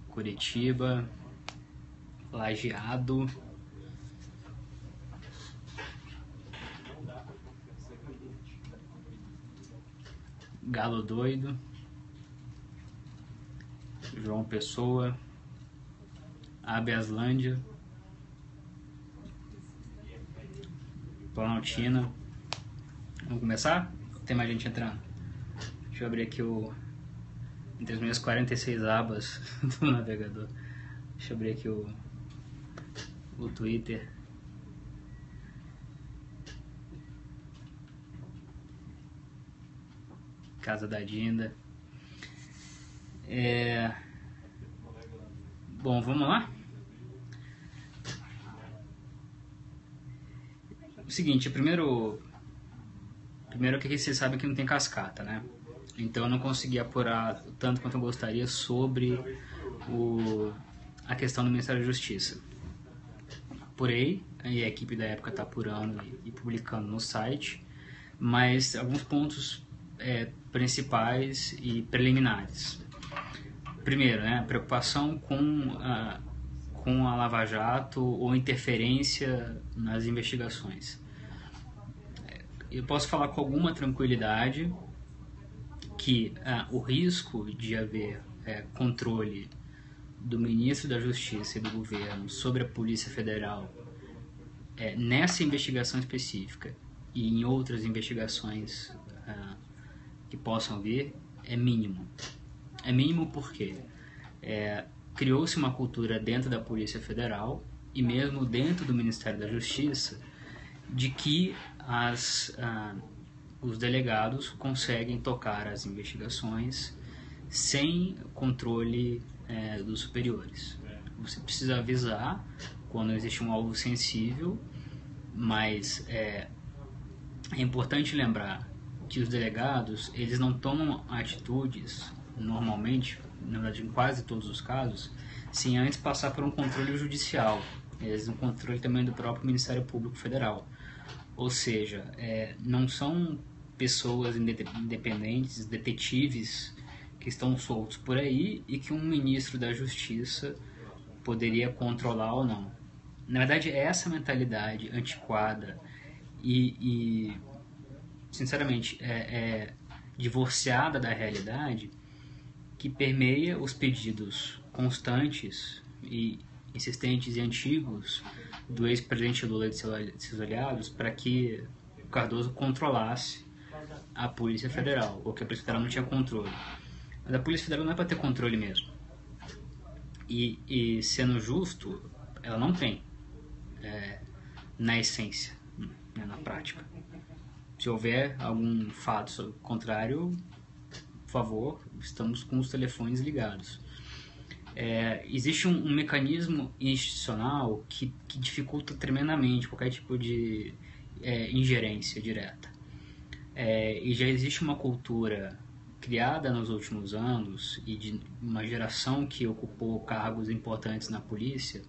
Curitiba, Lajeado, Galo Doido, João Pessoa, Abiaslândia, Planaltina. Vamos começar? Tem mais gente entrando. Deixa eu abrir aqui entre as minhas 46 abas do navegador. Deixa eu abrir aqui o Twitter. Casa da Dinda. Bom, vamos lá? O seguinte, primeiro que vocês sabem que não tem cascata, né? Então eu não consegui apurar tanto quanto eu gostaria sobre a questão do Ministério da Justiça. Apurei, e a equipe da época está apurando e publicando no site, mas alguns pontos principais e preliminares. Primeiro, né, a preocupação com a Lava Jato ou interferência nas investigações. Eu posso falar com alguma tranquilidade que o risco de haver controle do ministro da Justiça e do governo sobre a Polícia Federal nessa investigação específica e em outras investigações que possam vir é mínimo. É mínimo porque criou-se uma cultura dentro da Polícia Federal e mesmo dentro do Ministério da Justiça de que os delegados conseguem tocar as investigações sem controle dos superiores. Você precisa avisar quando existe um alvo sensível, mas é importante lembrar que os delegados, eles não tomam atitudes, normalmente, na verdade em quase todos os casos, sem antes passar por um controle judicial, um controle também do próprio Ministério Público Federal. Ou seja, não são pessoas independentes, detetives, que estão soltos por aí e que um ministro da Justiça poderia controlar ou não. Na verdade, é essa mentalidade antiquada e sinceramente, divorciada da realidade que permeia os pedidos constantes e insistentes e antigos do ex-presidente Lula e de seus aliados para que o Cardoso controlasse a Polícia Federal, ou que a Polícia Federal não tinha controle. Mas a Polícia Federal não é para ter controle mesmo. E sendo justo, ela não tem, na essência, né, na prática. Se houver algum fato contrário, por favor, estamos com os telefones ligados. Existe um mecanismo institucional que dificulta tremendamente qualquer tipo de ingerência direta. E já existe uma cultura criada nos últimos anos e de uma geração que ocupou cargos importantes na polícia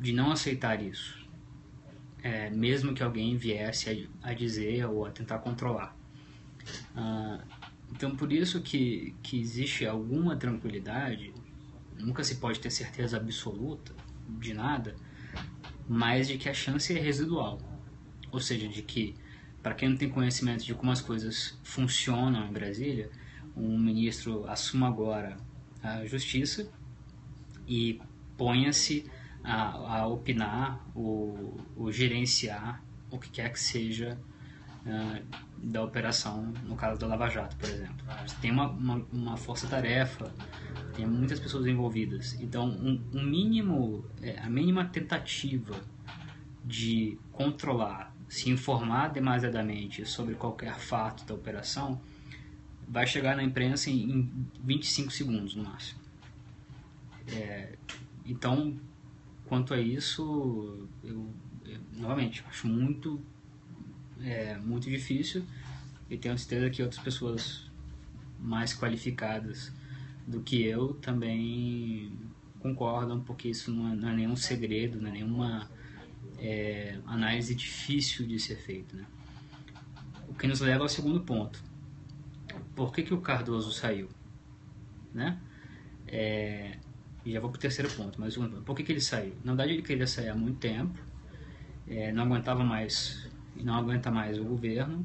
de não aceitar isso. Mesmo que alguém viesse a dizer ou a tentar controlar. Então, por isso que existe alguma tranquilidade, nunca se pode ter certeza absoluta de nada, mas de que a chance é residual. Ou seja, de que, para quem não tem conhecimento de como as coisas funcionam em Brasília, um ministro assuma agora a justiça e ponha-se a opinar ou gerenciar o que quer que seja da operação, no caso da Lava Jato, por exemplo. Você tem uma força-tarefa, tem muitas pessoas envolvidas. Então, a mínima tentativa de controlar, se informar demasiadamente sobre qualquer fato da operação, vai chegar na imprensa em 25 segundos, no máximo. Então, quanto a isso, eu novamente, acho muito difícil e tenho certeza que outras pessoas mais qualificadas do que eu também concordam, porque isso não é nenhum segredo, não é nenhuma análise difícil de ser feita, né? O que nos leva ao segundo ponto. Por que o Cardoso saiu? Né? E já vou para o terceiro ponto, mas por que ele saiu? Na verdade, ele queria sair há muito tempo, não aguentava mais, não aguenta mais o governo.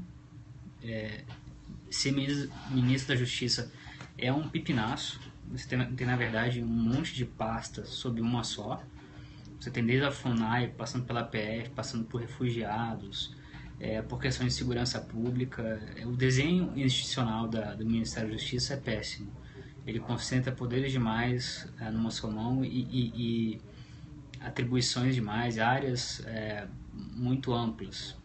Ser ministro da Justiça é um pipinaço. Você tem na verdade um monte de pastas sob uma só. Você tem desde a FUNAI, passando pela PF, passando por refugiados, por questões de segurança pública. O desenho institucional do Ministério da Justiça é péssimo. Ele concentra poderes demais numa só mão e atribuições demais, áreas muito amplas.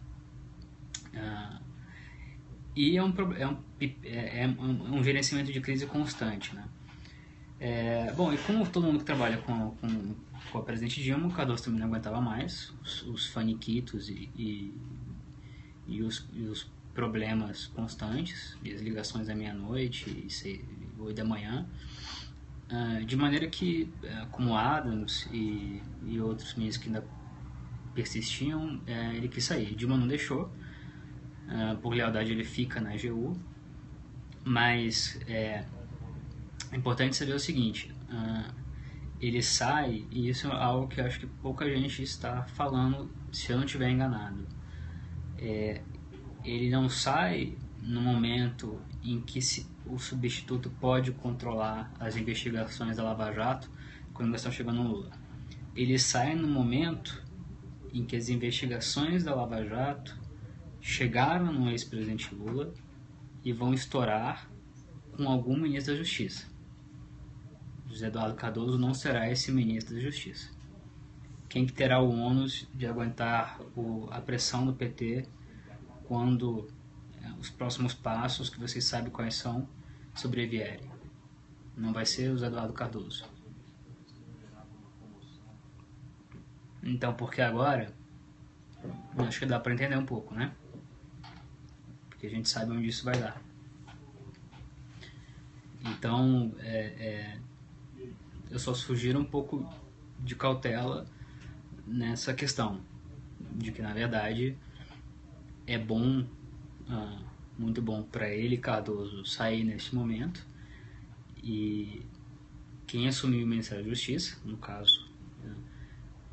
E é um gerenciamento de crise constante, né? Bom, e como todo mundo que trabalha com a presidente Dilma, o Cardoso também não aguentava mais os faniquitos e os problemas constantes, e as ligações à meia-noite e 8 da manhã, de maneira que, como Adams e outros ministros que ainda persistiam, ele quis sair. Dilma não deixou, por lealdade ele fica na AGU, mas é importante saber o seguinte, ele sai, e isso é algo que eu acho que pouca gente está falando, se eu não estiver enganado. Ele não sai no momento em que o substituto pode controlar as investigações da Lava Jato quando estão chegando no Lula. Ele sai no momento em que as investigações da Lava Jato chegaram no ex-presidente Lula e vão estourar com algum ministro da Justiça. José Eduardo Cardoso não será esse ministro da Justiça. Quem que terá o ônus de aguentar a pressão do PT quando os próximos passos, que vocês sabem quais são, sobrevierem? Não vai ser o José Eduardo Cardoso. Então, porque agora, acho que dá para entender um pouco, né? Porque a gente sabe onde isso vai dar. Então, eu só sugiro um pouco de cautela nessa questão, de que na verdade é bom, muito bom para ele, Cardoso, sair nesse momento, e quem assumir o Ministério da Justiça, no caso,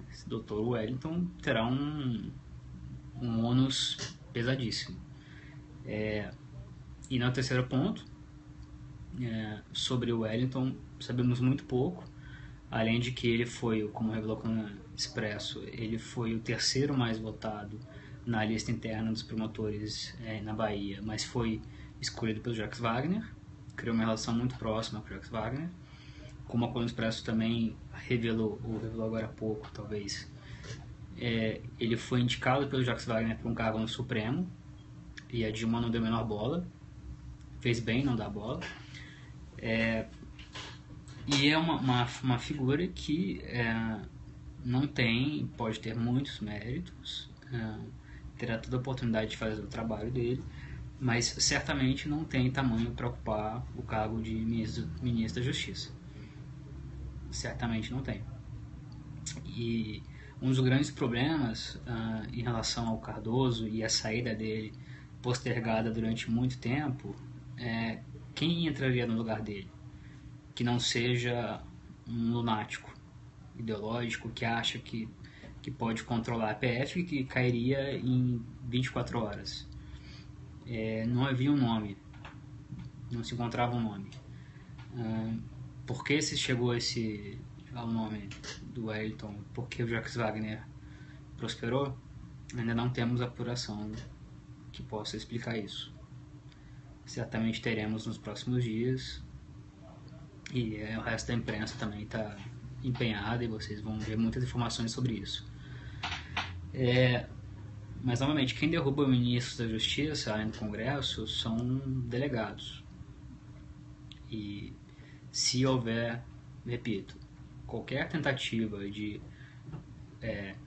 esse Dr. Wellington, terá um ônus pesadíssimo. E no terceiro ponto, sobre o Wellington, sabemos muito pouco, além de que ele foi, como revelou com o Expresso, ele foi o terceiro mais votado na lista interna dos promotores na Bahia, mas foi escolhido pelo Jacques Wagner, criou uma relação muito próxima com o Jacques Wagner, como a Coluna Expresso também revelou agora há pouco, talvez. Ele foi indicado pelo Jacques Wagner para um cargo no Supremo, e a Dilma não deu a menor bola, fez bem não dar bola. E é uma figura que não tem, pode ter muitos méritos, terá toda a oportunidade de fazer o trabalho dele, mas certamente não tem tamanho para ocupar o cargo de ministro da Justiça. Certamente não tem. E um dos grandes problemas em relação ao Cardoso e a saída dele postergada durante muito tempo é quem entraria no lugar dele, que não seja um lunático ideológico que acha que pode controlar a PF, que cairia em 24 horas. Não havia um nome, não se encontrava um nome. Por que se chegou ao nome do Wellington? Porque o Jacques Wagner prosperou? Ainda não temos apuração que possa explicar isso. Certamente teremos nos próximos dias, e o resto da imprensa também está empenhada, e vocês vão ver muitas informações sobre isso. Mas novamente, quem derruba o ministro da Justiça além do Congresso são delegados. E se houver, repito, qualquer tentativa de,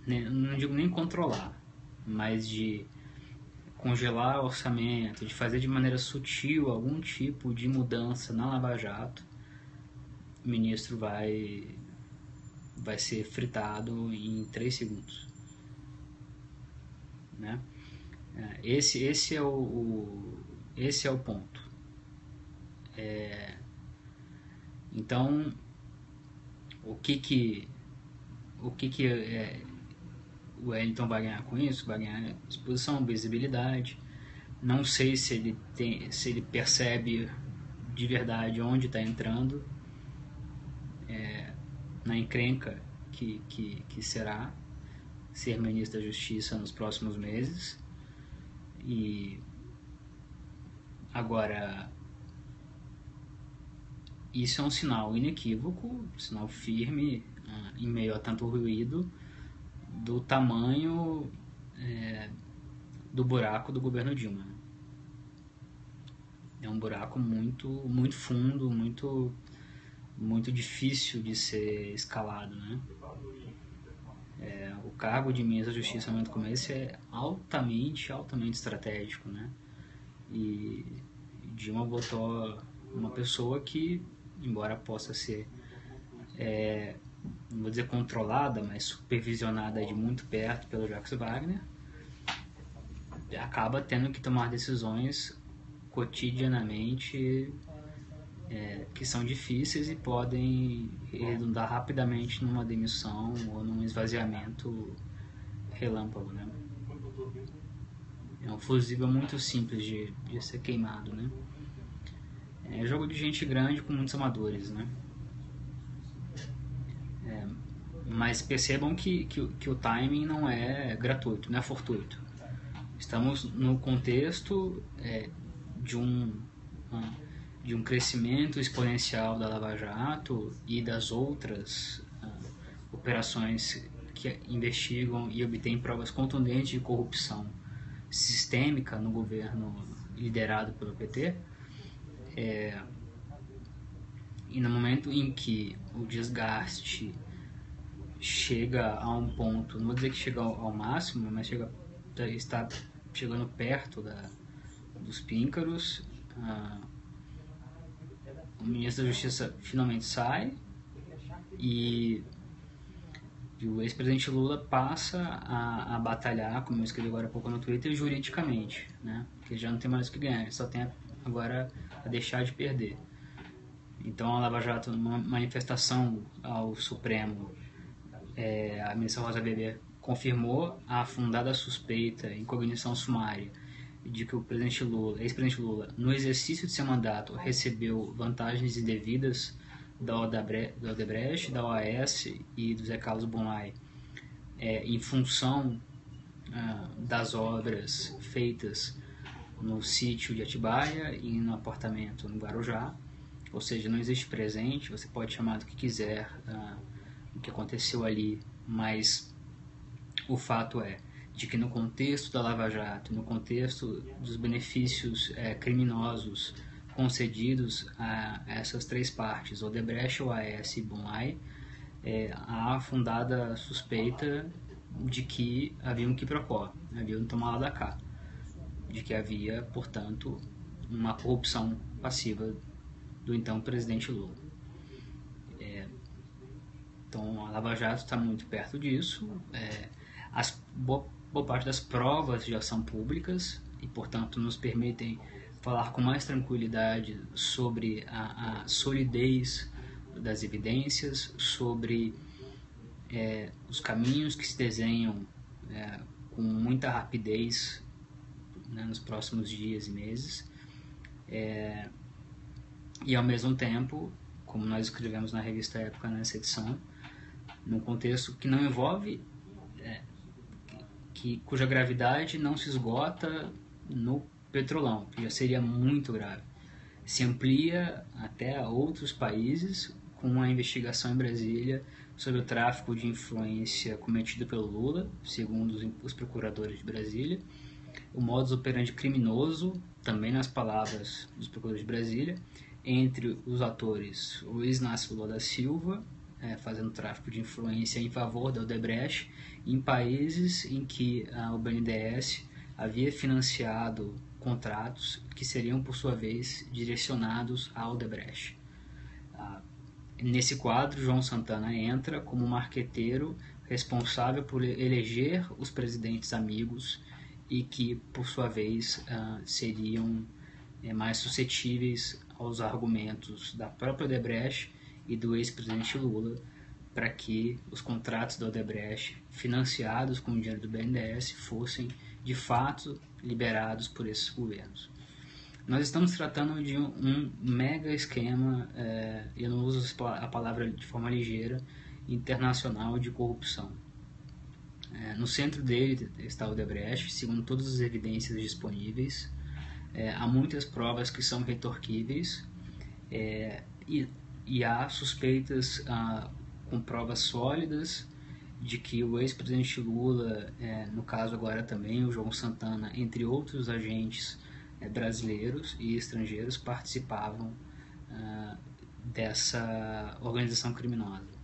não digo nem controlar, mas de congelar o orçamento, de fazer de maneira sutil algum tipo de mudança na Lava Jato, o ministro vai ser fritado em 3 segundos. Né? Esse é o ponto. Então, o que o Wellington vai ganhar com isso? Vai ganhar exposição, visibilidade. Não sei se ele percebe de verdade onde está entrando, na encrenca que será ser ministro da Justiça nos próximos meses. E agora, isso é um sinal inequívoco, um sinal firme, em meio a tanto ruído, do tamanho do buraco do governo Dilma. É um buraco muito, muito fundo, muito, muito difícil de ser escalado, né? O cargo de ministro da Justiça no momento como esse é altamente estratégico, né? E Dilma botou uma pessoa que, embora possa ser, não vou dizer controlada, mas supervisionada de muito perto pelo Jacques Wagner, acaba tendo que tomar decisões cotidianamente que são difíceis e podem redundar rapidamente numa demissão ou num esvaziamento relâmpago, né? É um fusível muito simples de ser queimado, né? É jogo de gente grande com muitos amadores, né? Mas percebam que o timing não é gratuito, não é fortuito. Estamos no contexto de um crescimento exponencial da Lava Jato e das outras operações que investigam e obtêm provas contundentes de corrupção sistêmica no governo liderado pelo PT. E no momento em que o desgaste chega a um ponto, não vou dizer que chega ao máximo, mas está chegando perto dos píncaros, o ministro da Justiça finalmente sai e o ex-presidente Lula passa a batalhar, como eu escrevi agora há pouco no Twitter, juridicamente, né? Porque já não tem mais o que ganhar, ele só tem agora a deixar de perder. Então a Lava Jato, numa manifestação ao Supremo, a ministra Rosa Weber confirmou a fundada suspeita em cognição sumária de que o ex-presidente Lula, no exercício de seu mandato, recebeu vantagens indevidas da Odebrecht, da OAS e do Zé Carlos Bonlai, em função das obras feitas no sítio de Atibaia e no apartamento no Guarujá. Ou seja, não existe presente, você pode chamar do que quiser o que aconteceu ali, mas o fato é de que no contexto da Lava Jato, no contexto dos benefícios criminosos concedidos a essas três partes, Odebrecht, OAS e Bonlai, há fundada suspeita de que havia um quiprocó, havia um tomar lá da cá, de que havia, portanto, uma corrupção passiva do então presidente Lula. Então a Lava Jato está muito perto disso. Boa parte das provas já são públicas e, portanto, nos permitem falar com mais tranquilidade sobre a solidez das evidências, sobre os caminhos que se desenham com muita rapidez, né, nos próximos dias e meses. E, ao mesmo tempo, como nós escrevemos na revista Época nessa edição, num contexto que não envolve, cuja gravidade não se esgota no Petrolão, que já seria muito grave. Se amplia até a outros países, com a investigação em Brasília sobre o tráfico de influência cometido pelo Lula, segundo os procuradores de Brasília, o modus operandi criminoso, também nas palavras dos procuradores de Brasília, entre os atores Luiz Inácio Lula da Silva, fazendo tráfico de influência em favor da Odebrecht, em países em que o BNDES havia financiado contratos que seriam, por sua vez, direcionados à Odebrecht. Nesse quadro, João Santana entra como marqueteiro responsável por eleger os presidentes amigos e que, por sua vez, seriam mais suscetíveis aos argumentos da própria Odebrecht e do ex-presidente Lula para que os contratos da Odebrecht, financiados com o dinheiro do BNDES, fossem de fato liberados por esses governos. Nós estamos tratando de um mega esquema, eu não uso a palavra de forma ligeira, internacional de corrupção. No centro dele está o Odebrecht, segundo todas as evidências disponíveis. Há muitas provas que são retorquíveis e há suspeitas com provas sólidas de que o ex-presidente Lula, no caso agora também o João Santana, entre outros agentes brasileiros e estrangeiros, participavam dessa organização criminosa.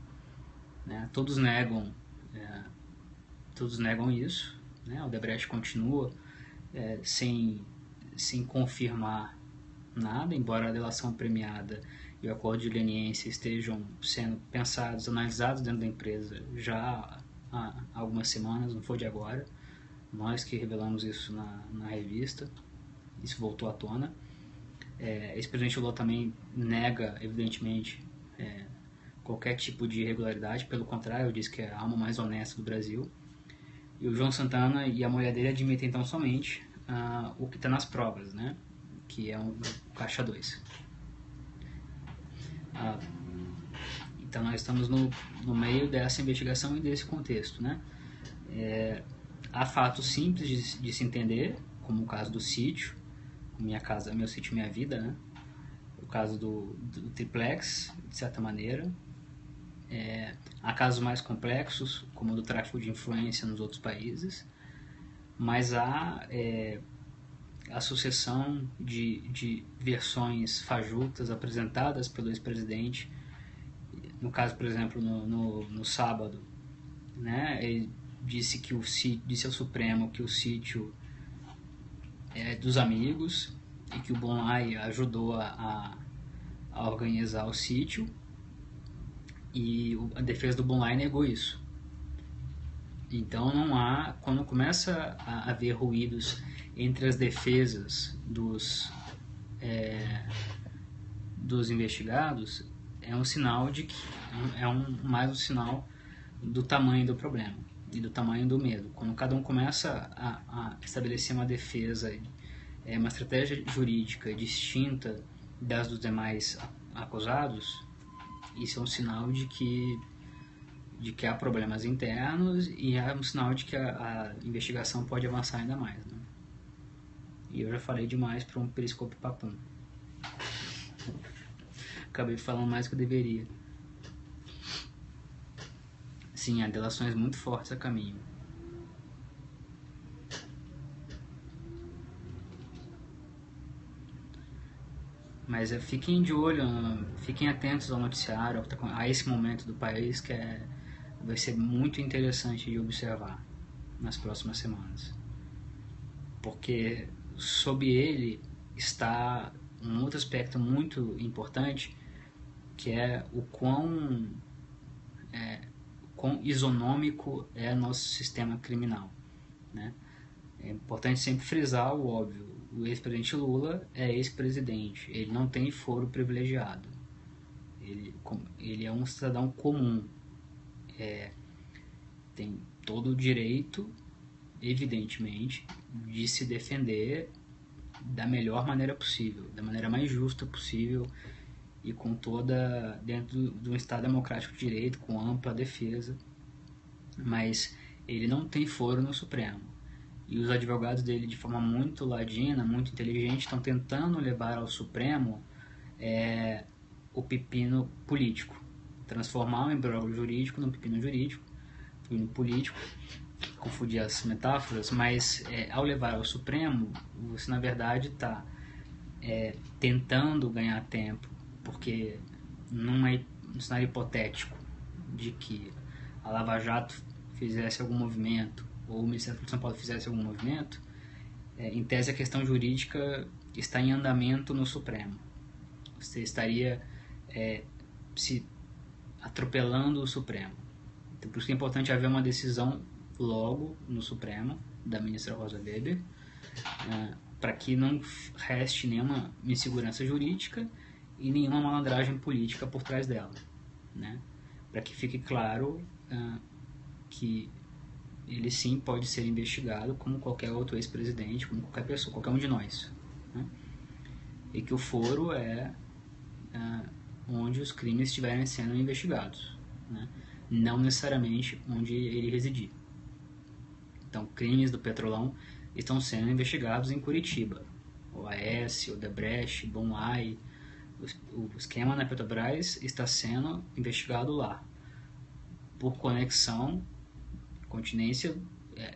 Todos negam isso. O Odebrecht continua sem confirmar nada, embora a delação premiada e o acordo de leniência estejam sendo pensados, analisados dentro da empresa já há algumas semanas, não foi de agora. Nós que revelamos isso na revista, isso voltou à tona. Ex-presidente Lula também nega, evidentemente, qualquer tipo de irregularidade, pelo contrário, diz que é a alma mais honesta do Brasil. E o João Santana e a mulher dele admitem então somente o que está nas provas, que é um caixa 2. Então nós estamos no meio dessa investigação e desse contexto. Há fatos simples de se entender, como o caso do sítio, Minha Casa, Meu Sítio, Minha Vida, o caso do triplex, de certa maneira. Há casos mais complexos, como o do tráfico de influência nos outros países, mas há a sucessão de versões fajutas apresentadas pelo ex-presidente. No caso, por exemplo, no sábado, ele disse ao Supremo que o sítio é dos amigos e que o Bonlai ajudou a organizar o sítio, e a defesa do Bonlai negou isso. Então quando começa a haver ruídos entre as defesas dos investigados, é um sinal de que mais um sinal do tamanho do problema e do tamanho do medo. Quando cada um começa a estabelecer uma defesa, uma estratégia jurídica distinta das dos demais acusados, isso é um sinal de que há problemas internos e é um sinal de que a investigação pode avançar ainda mais. E eu já falei demais para um periscope papum. Acabei falando mais do que eu deveria. Sim, há delações muito fortes a caminho. Mas fiquem de olho, fiquem atentos ao noticiário, a esse momento do país que vai ser muito interessante de observar nas próximas semanas. Porque sob ele está um outro aspecto muito importante, que é o quão isonômico é nosso sistema criminal. É importante sempre frisar o óbvio. O ex-presidente Lula é ex-presidente, ele não tem foro privilegiado, ele é um cidadão comum, tem todo o direito, evidentemente, de se defender da melhor maneira possível, da maneira mais justa possível e com dentro de um Estado democrático de direito, com ampla defesa, mas ele não tem foro no Supremo. E os advogados dele, de forma muito ladina, muito inteligente, estão tentando levar ao Supremo o pepino político, transformar o imbróglio jurídico num pepino jurídico, pepino político, confundir as metáforas, mas ao levar ao Supremo, você na verdade está tentando ganhar tempo, porque num cenário hipotético de que a Lava Jato fizesse algum movimento, ou o Ministério Público de São Paulo fizesse algum movimento, em tese a questão jurídica está em andamento no Supremo. Você estaria se atropelando o Supremo. Então, por isso que é importante haver uma decisão logo no Supremo, da ministra Rosa Weber, para que não reste nenhuma insegurança jurídica e nenhuma malandragem política por trás dela. para que fique claro que ele sim pode ser investigado como qualquer outro ex-presidente, como qualquer pessoa, qualquer um de nós, né? E que o foro é onde os crimes estiverem sendo investigados, né? Não necessariamente onde ele residir. Então, crimes do Petrolão estão sendo investigados em Curitiba. O Aécio, o Odebrecht, Bom-Ai, o esquema na Petrobras está sendo investigado lá. Por conexão, continência,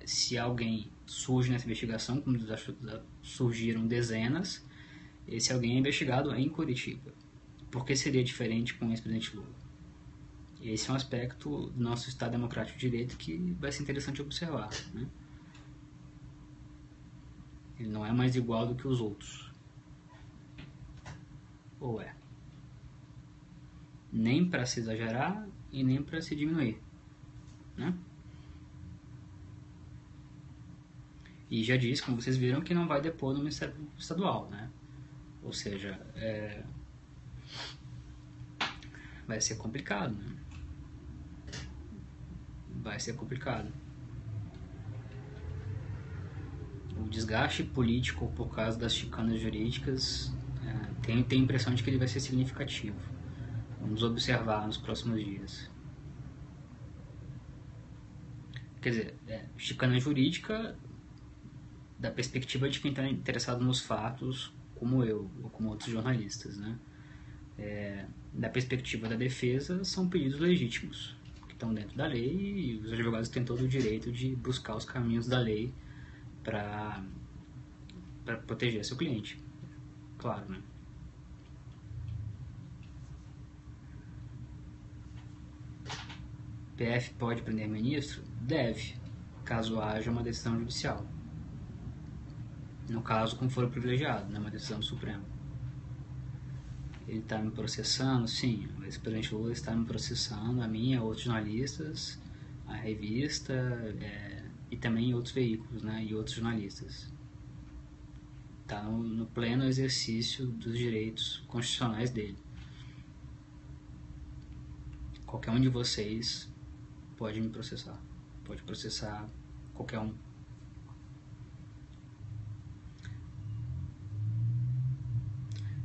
se alguém surge nessa investigação, como já surgiram dezenas, esse alguém é investigado em Curitiba. Por que seria diferente com o ex-presidente Lula? Esse é um aspecto do nosso Estado Democrático de Direito que vai ser interessante observar, né? Ele não é mais igual do que os outros. Ou é? Nem para se exagerar e nem para se diminuir, né? E já disse, como vocês viram, que não vai depor no Ministério Estadual, né? Ou seja, vai ser complicado, né? Vai ser complicado. O desgaste político por causa das chicanas jurídicas tem a impressão de que ele vai ser significativo. Vamos observar nos próximos dias. Quer dizer, chicana jurídica da perspectiva de quem está interessado nos fatos, como eu ou como outros jornalistas, né? Da perspectiva da defesa, são pedidos legítimos, que estão dentro da lei, e os advogados têm todo o direito de buscar os caminhos da lei para proteger seu cliente, claro, né? PF pode prender ministro? Deve, caso haja uma decisão judicial. No caso, com foro privilegiado, não é uma decisão do Supremo. Ele está me processando? Sim, o ex-presidente Lula está me processando, a mim, a outros jornalistas, a revista e também outros veículos, né, e outros jornalistas. Está no pleno exercício dos direitos constitucionais dele. Qualquer um de vocês pode me processar. Pode processar qualquer um.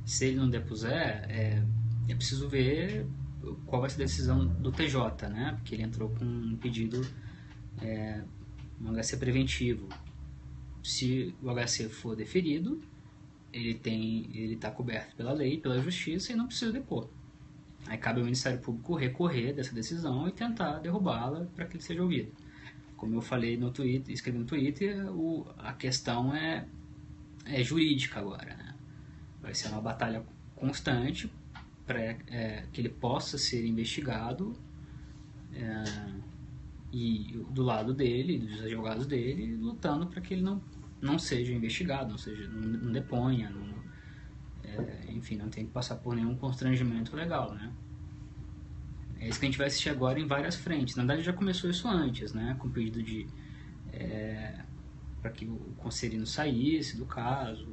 Se ele não depuser, é preciso ver qual vai ser a decisão do TJ, né? Porque ele entrou com um pedido, um HC preventivo. Se o HC for deferido, ele está coberto pela lei, pela justiça, e não precisa depor. Aí cabe ao Ministério Público recorrer dessa decisão e tentar derrubá-la para que ele seja ouvido. Como eu falei no Twitter, escrevi no Twitter, a questão é jurídica agora, né? Vai ser uma batalha constante para que ele possa ser investigado, e do lado dele, dos advogados dele, lutando para que ele não seja investigado, não deponha, enfim, não tenha que passar por nenhum constrangimento legal, né? É isso que a gente vai assistir agora em várias frentes. Na verdade, já começou isso antes, né? Com o pedido de para que o conselheiro saísse do caso.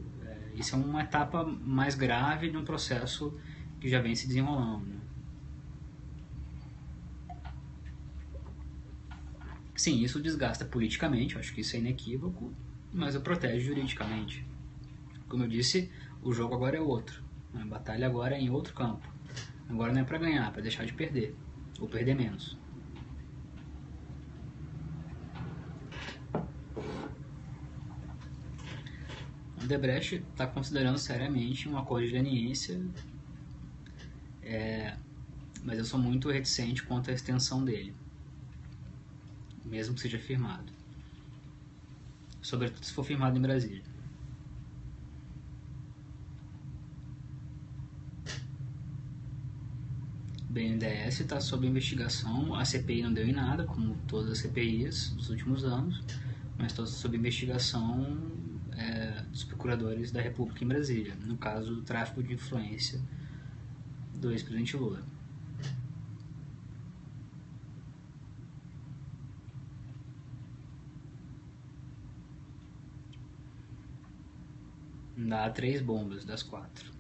Isso é uma etapa mais grave de um processo que já vem se desenrolando, né? Sim, isso desgasta politicamente, eu acho que isso é inequívoco, mas o protege juridicamente. Como eu disse, o jogo agora é outro. A batalha agora é em outro campo. Agora não é para ganhar, é para deixar de perder, ou perder menos. O Odebrecht está considerando seriamente um acordo de leniência, mas eu sou muito reticente quanto à extensão dele, mesmo que seja firmado. Sobretudo se for firmado em Brasília. O BNDES está sob investigação, a CPI não deu em nada, como todas as CPIs dos últimos anos, mas está sob investigação dos procuradores da República em Brasília, no caso do tráfico de influência do ex-presidente Lula. Dá 3 bombas das 4.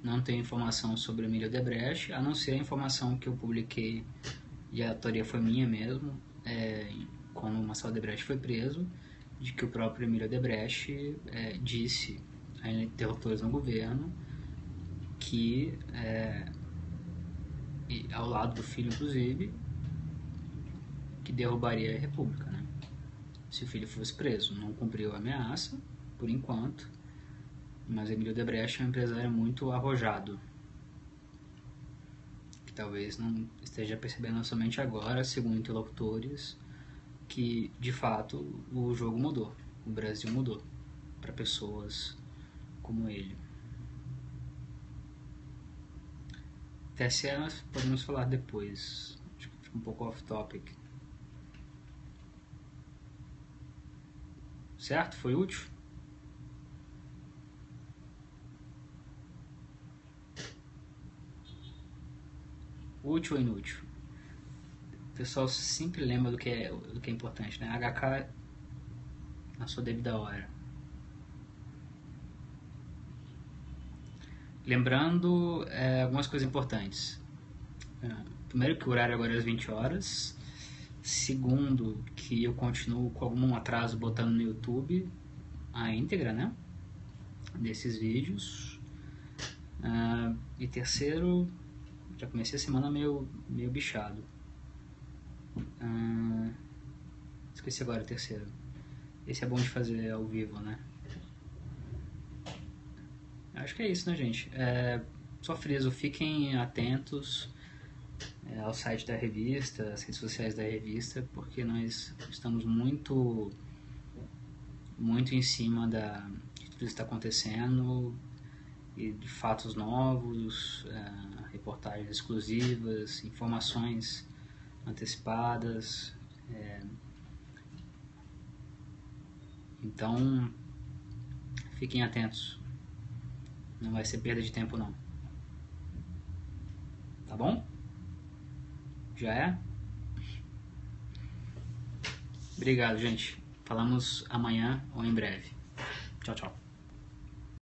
não tenho informação sobre Emílio Odebrecht, a não ser a informação que eu publiquei, e a autoria foi minha mesmo, quando o Marcelo Odebrecht foi preso, de que o próprio Emílio Odebrecht disse a interlocutores no governo que, ao lado do filho inclusive, que derrubaria a República, né? Se o filho fosse preso. Não cumpriu a ameaça, por enquanto, mas Emílio Odebrecht é um empresário muito arrojado, que talvez não esteja percebendo somente agora, segundo interlocutores, que de fato o jogo mudou, o Brasil mudou para pessoas como ele. TSE nós podemos falar depois, acho que fica um pouco off topic. Certo? Foi útil? Útil ou inútil? O pessoal sempre lembra do que é importante, né? HK na sua devida hora. Lembrando algumas coisas importantes. Primeiro, que o horário agora é às 20 horas. Segundo, que eu continuo com algum atraso botando no YouTube a íntegra, né, desses vídeos. E terceiro, já comecei a semana meio bichado. Esqueci agora o terceiro. Esse é bom de fazer ao vivo, né? Acho que é isso, né, gente? Só friso, fiquem atentos ao site da revista, às redes sociais da revista, porque nós estamos muito em cima de tudo que está acontecendo e de fatos novos, reportagens exclusivas, informações antecipadas. Então, fiquem atentos. Não vai ser perda de tempo, não. Tá bom? Já é? Obrigado, gente. Falamos amanhã ou em breve. Tchau, tchau.